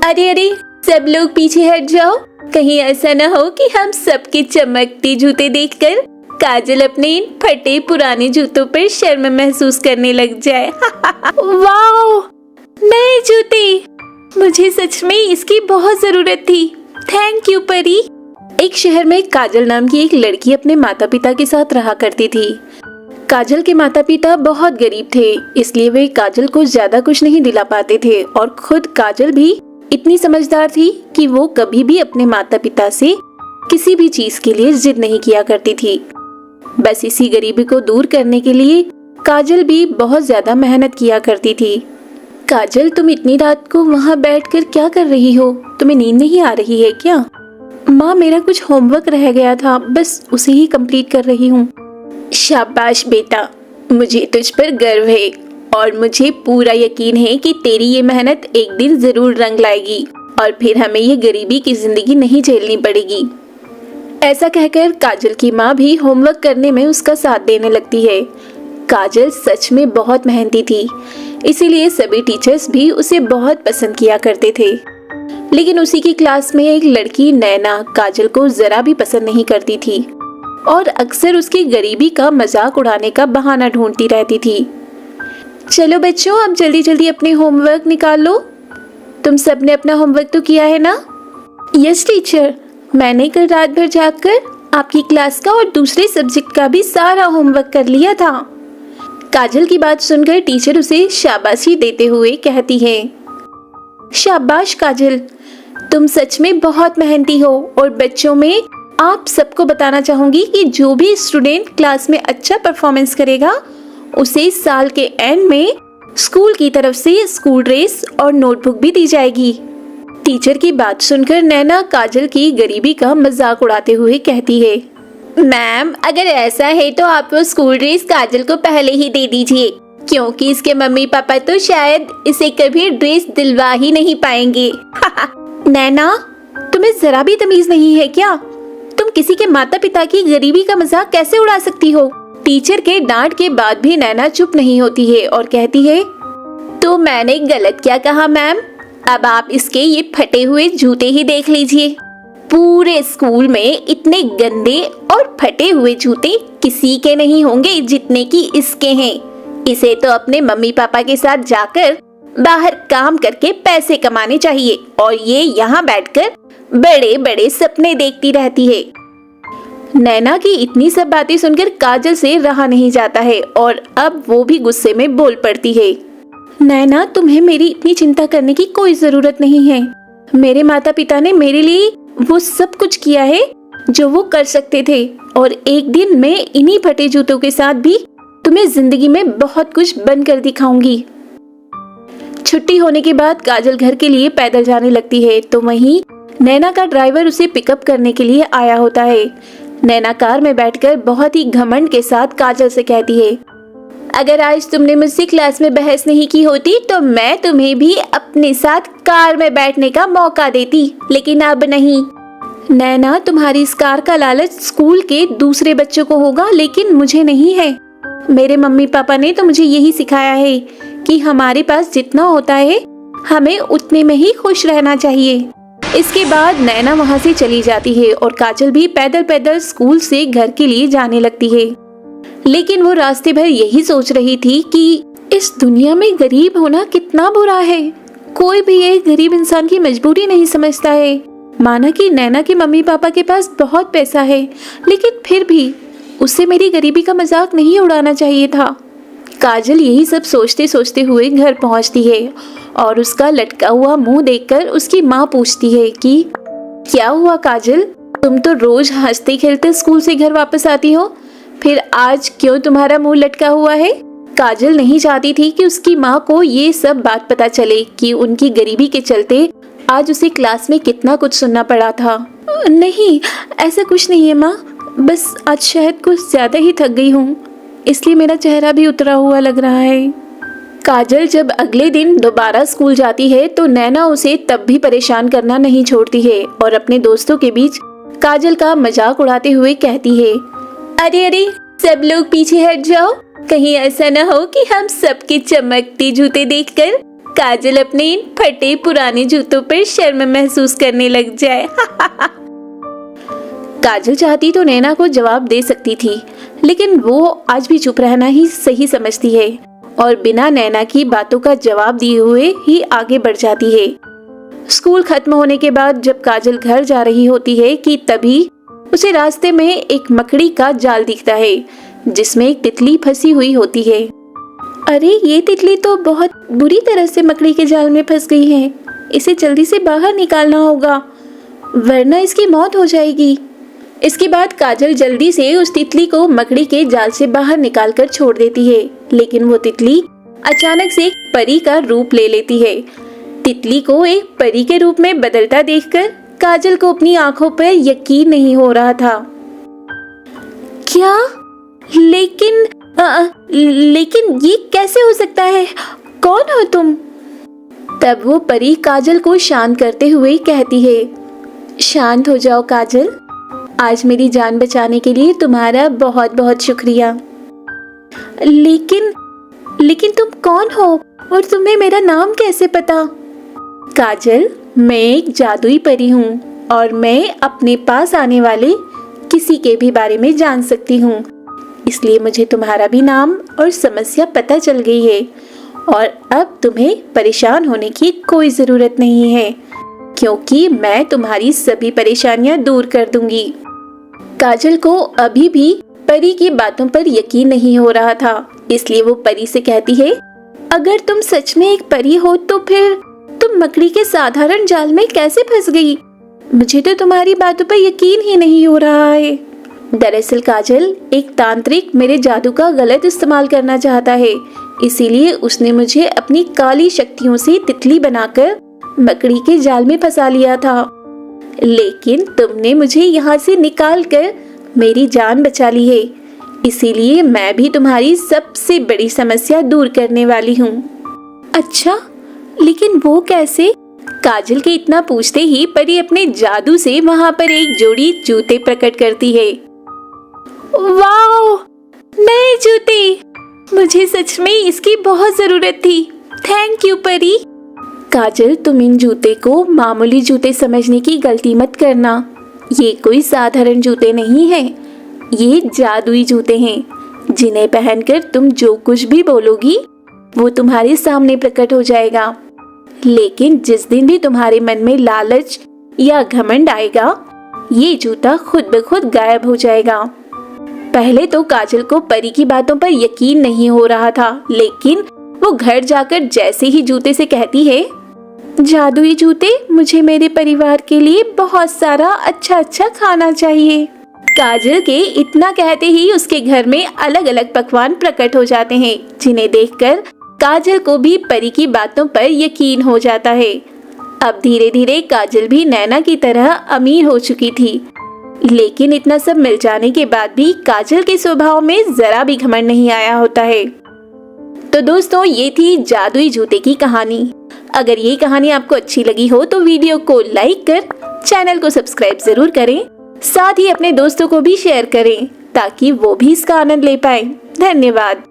अरे अरे, सब लोग पीछे हट जाओ। कहीं ऐसा न हो कि हम सबके चमकते जूते देखकर काजल अपने इन फटे पुराने जूतों पर शर्म महसूस करने लग जाए। वाओ, नए जूते! मुझे सच में इसकी बहुत जरूरत थी। थैंक यू परी। एक शहर में काजल नाम की एक लड़की अपने माता पिता के साथ रहा करती थी। काजल के माता पिता बहुत गरीब थे, इसलिए वे काजल को ज्यादा कुछ नहीं दिला पाते थे और खुद काजल भी इतनी समझदार थी कि वो कभी भी अपने माता पिता से किसी भी चीज के लिए जिद नहीं किया करती थी। बस इसी गरीबी को दूर करने के लिए काजल भी बहुत ज्यादा मेहनत किया करती थी। काजल, तुम इतनी रात को वहाँ बैठकर क्या कर रही हो? तुम्हें नींद नहीं आ रही है क्या? माँ, मेरा कुछ होमवर्क रह गया था, बस उसे ही कंप्लीट कर रही हूँ। शाबाश बेटा, मुझे तुझ पर गर्व है और मुझे पूरा यकीन है कि तेरी ये मेहनत एक दिन जरूर रंग लाएगी और फिर हमें ये गरीबी की जिंदगी नहीं झेलनी पड़ेगी। ऐसा कहकर काजल की माँ भी होमवर्क करने में उसका साथ देने लगती है। काजल सच में बहुत मेहनती थी, इसीलिए सभी टीचर्स भी उसे बहुत पसंद किया करते थे। लेकिन उसी की क्लास में एक लड़की नैना काजल को जरा भी पसंद नहीं करती थी और अक्सर उसकी गरीबी का मजाक उड़ाने का बहाना ढूंढती रहती थी। चलो बच्चों, अब जल्दी जल्दी अपने होमवर्क निकाल लो। तुम सबने अपना होमवर्क तो किया है ना? यस टीचर, मैंने कल रात भर जागकर आपकी क्लास का और दूसरे सब्जेक्ट का भी सारा होमवर्क कर लिया था। काजल की बात सुनकर टीचर उसे शाबाशी देते हुए कहती है, शाबाश काजल, तुम सच में बहुत मेहनती हो और बच्चों में आप सबको बताना चाहूंगी कि जो भी स्टूडेंट क्लास में अच्छा परफॉर्मेंस करेगा उसे साल के एंड में स्कूल की तरफ से स्कूल ड्रेस और नोटबुक भी दी जाएगी। टीचर की बात सुनकर नैना काजल की गरीबी का मजाक उड़ाते हुए कहती है, मैम, अगर ऐसा है तो आप वो स्कूल ड्रेस काजल को पहले ही दे दीजिए, क्योंकि इसके मम्मी पापा तो शायद इसे कभी ड्रेस दिलवा ही नहीं पाएंगे। नैना, तुम्हें जरा भी तमीज नहीं है क्या? तुम किसी के माता पिता की गरीबी का मजाक कैसे उड़ा सकती हो? टीचर के डांट के बाद भी नैना चुप नहीं होती है और कहती है, तो मैंने गलत क्या कहा मैम? अब आप इसके ये फटे हुए जूते ही देख लीजिए। पूरे स्कूल में इतने गंदे और फटे हुए जूते किसी के नहीं होंगे जितने कि इसके हैं। इसे तो अपने मम्मी पापा के साथ जाकर बाहर काम करके पैसे कमाने चाहिए और ये यहाँ बैठकर बड़े बड़े सपने देखती रहती है। नैना की इतनी सब बातें सुनकर काजल से रहा नहीं जाता है और अब वो भी गुस्से में बोल पड़ती है, नैना, तुम्हें मेरी इतनी चिंता करने की कोई जरूरत नहीं है। मेरे माता पिता ने मेरे लिए वो सब कुछ किया है जो वो कर सकते थे और एक दिन मैं इन्हीं फटे जूतों के साथ भी तुम्हें जिंदगी में बहुत कुछ बनकर दिखाऊंगी। छुट्टी होने के बाद काजल घर के लिए पैदल जाने लगती है तो वहीं नैना का ड्राइवर उसे पिकअप करने के लिए आया होता है। नैना कार में बैठकर बहुत ही घमंड के साथ काजल से कहती है, अगर आज तुमने मुझसे क्लास में बहस नहीं की होती तो मैं तुम्हें भी अपने साथ कार में बैठने का मौका देती, लेकिन अब नहीं। नैना, तुम्हारी इस कार का लालच स्कूल के दूसरे बच्चों को होगा, लेकिन मुझे नहीं है। मेरे मम्मी पापा ने तो मुझे यही सिखाया है कि हमारे पास जितना होता है हमें उतने में ही खुश रहना चाहिए। इसके बाद नैना वहाँ से चली जाती है और काजल भी पैदल पैदल स्कूल से घर के लिए जाने लगती है। लेकिन वो रास्ते भर यही सोच रही थी कि इस दुनिया में गरीब होना कितना बुरा है। कोई भी एक गरीब इंसान की मजबूरी नहीं समझता है। माना कि नैना के मम्मी पापा के पास बहुत पैसा है, लेकिन फिर भी उसे मेरी गरीबी का मजाक नहीं उड़ाना चाहिए था। काजल यही सब सोचते सोचते हुए घर पहुंचती है और उसका लटका हुआ मुंह देखकर उसकी माँ पूछती है कि क्या हुआ काजल, तुम तो रोज हंसते खेलते स्कूल से घर वापस आती हो, फिर आज क्यों तुम्हारा मुंह लटका हुआ है? काजल नहीं चाहती थी कि उसकी माँ को ये सब बात पता चले कि उनकी गरीबी के चलते आज उसे क्लास में कितना कुछ सुनना पड़ा था। नहीं, ऐसा कुछ नहीं है माँ, बस आज शायद कुछ ज्यादा ही थक गई हूँ, इसलिए मेरा चेहरा भी उतरा हुआ लग रहा है। काजल जब अगले दिन दोबारा स्कूल जाती है तो नैना उसे तब भी परेशान करना नहीं छोड़ती है और अपने दोस्तों के बीच काजल का मजाक उड़ाते हुए कहती है, अरे अरे, सब लोग पीछे हट जाओ। कहीं ऐसा न हो कि हम सबके चमकते जूते देखकर काजल अपने इन फटे पुराने जूतों पर शर्म महसूस करने लग जाए। काजल चाहती तो नैना को जवाब दे सकती थी, लेकिन वो आज भी चुप रहना ही सही समझती है और बिना नैना की बातों का जवाब दिए हुए ही आगे बढ़ जाती है। स्कूल खत्म होने के बाद जब काजल घर जा रही होती है कि तभी उसे रास्ते में एक मकड़ी का जाल दिखता है जिसमें एक तितली फंसी हुई होती है। अरे ये तितली तो बहुत बुरी तरह से मकड़ी के जाल में फंस गई है, इसे जल्दी से बाहर निकालना होगा वरना इसकी मौत हो जाएगी। इसके बाद काजल जल्दी से उस तितली को मकड़ी के जाल से बाहर निकालकर छोड़ देती है, लेकिन वो तितली अचानक से एक परी का रूप ले लेती है। तितली को एक परी के रूप में बदलता देखकर काजल को अपनी आंखों पर यकीन नहीं हो रहा था। क्या? लेकिन ये कैसे हो सकता है? कौन हो तुम? तब वो परी काजल को शांत करते हुए कहती है, शांत हो जाओ काजल, आज मेरी जान बचाने के लिए तुम्हारा बहुत बहुत शुक्रिया। लेकिन तुम कौन हो और तुम्हें मेरा नाम कैसे पता? काजल, मैं एक जादुई परी हूँ और मैं अपने पास आने वाले किसी के भी बारे में जान सकती हूँ, इसलिए मुझे तुम्हारा भी नाम और समस्या पता चल गई है और अब तुम्हें परेशान होने की कोई ज़रूरत नहीं है क्योंकि मैं तुम्हारी सभी परेशानियां दूर कर दूंगी। काजल को अभी भी परी की बातों पर यकीन नहीं हो रहा था, इसलिए वो परी से कहती है, अगर तुम सच में एक परी हो तो फिर तुम मकड़ी के साधारण जाल में कैसे फंस गई? मुझे तो तुम्हारी बातों पर यकीन ही नहीं हो रहा है। दरअसल काजल, एक तांत्रिक मेरे जादू का गलत इस्तेमाल करना चाहता है, इसीलिए उसने मुझे अपनी काली शक्तियों से तितली बनाकर मकड़ी के जाल में फंसा लिया था, लेकिन तुमने मुझे यहाँ से निकालकर मेरी जान बचा ली है, इसीलिए मैं भी तुम्हारी सबसे बड़ी समस्या दूर करने वाली हूँ। अच्छा, लेकिन वो कैसे? काजल के इतना पूछते ही परी अपने जादू से वहाँ पर एक जोड़ी जूते प्रकट करती है। वाओ, नए जूते! मुझे सच में इसकी बहुत जरूरत थी। थैंक यू परी। काजल, तुम इन जूते को मामूली जूते समझने की गलती मत करना। ये कोई साधारण जूते नहीं हैं, ये जादुई जूते हैं जिन्हें पहनकर तुम जो कुछ भी बोलोगी वो तुम्हारे सामने प्रकट हो जाएगा। लेकिन जिस दिन भी तुम्हारे मन में लालच या घमंड आएगा, ये जूता खुद ब खुद गायब हो जाएगा। पहले तो काजल को परी की बातों पर यकीन नहीं हो रहा था, लेकिन वो घर जाकर जैसे ही जूते से कहती है, जादुई जूते, मुझे मेरे परिवार के लिए बहुत सारा अच्छा अच्छा खाना चाहिए। काजल के इतना कहते ही उसके घर में अलग अलग पकवान प्रकट हो जाते हैं, जिन्हें देखकर काजल को भी परी की बातों पर यकीन हो जाता है। अब धीरे धीरे काजल भी नैना की तरह अमीर हो चुकी थी, लेकिन इतना सब मिल जाने के बाद भी काजल के स्वभाव में जरा भी घमंड नहीं आया होता है। तो दोस्तों, ये थी जादुई जूते की कहानी। अगर ये कहानी आपको अच्छी लगी हो तो वीडियो को लाइक कर चैनल को सब्सक्राइब जरूर करें, साथ ही अपने दोस्तों को भी शेयर करें ताकि वो भी इसका आनंद ले पाए। धन्यवाद।